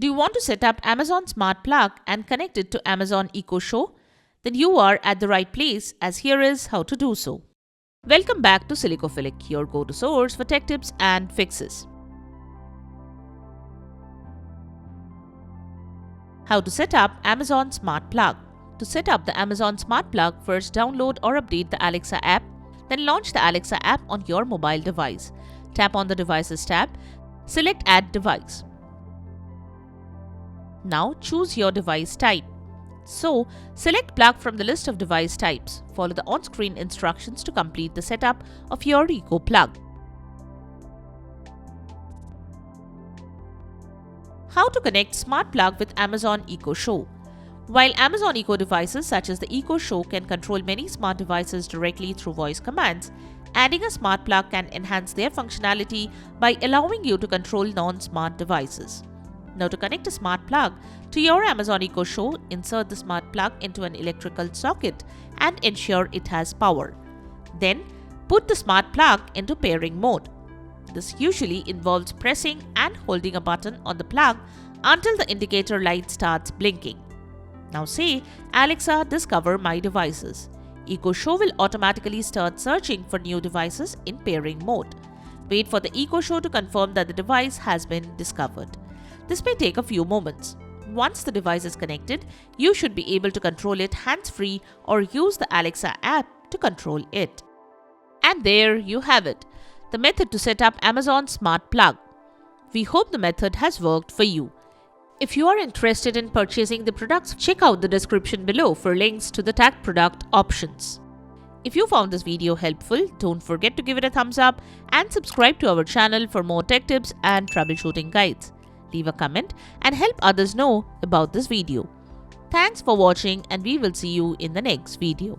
Do you want to set up Amazon Smart Plug and connect it to Amazon Echo Show? Then you are at the right place, as here is how to do so. Welcome back to Silicophilic, your go-to source for tech tips and fixes. How to set up Amazon Smart Plug. To set up the Amazon Smart Plug, first download or update the Alexa app, then launch the Alexa app on your mobile device. Tap on the Devices tab, select Add Device. Now choose your device type. So, select plug from the list of device types. Follow the on-screen instructions to complete the setup of your Echo plug. How to connect Smart Plug with Amazon Echo Show. While Amazon Echo devices such as the Echo Show can control many smart devices directly through voice commands, adding a smart plug can enhance their functionality by allowing you to control non-smart devices. Now, to connect a smart plug to your Amazon Echo Show, insert the smart plug into an electrical socket and ensure it has power. Then, put the smart plug into pairing mode. This usually involves pressing and holding a button on the plug until the indicator light starts blinking. Now say, Alexa, discover my devices. Echo Show will automatically start searching for new devices in pairing mode. Wait for the Echo Show to confirm that the device has been discovered. This may take a few moments. Once the device is connected, you should be able to control it hands-free or use the Alexa app to control it. And there you have it, the method to set up Amazon Smart Plug. We hope the method has worked for you. If you are interested in purchasing the products, check out the description below for links to the tagged product options. If you found this video helpful, don't forget to give it a thumbs up and subscribe to our channel for more tech tips and troubleshooting guides. Leave a comment and help others know about this video. Thanks for watching, and we will see you in the next video.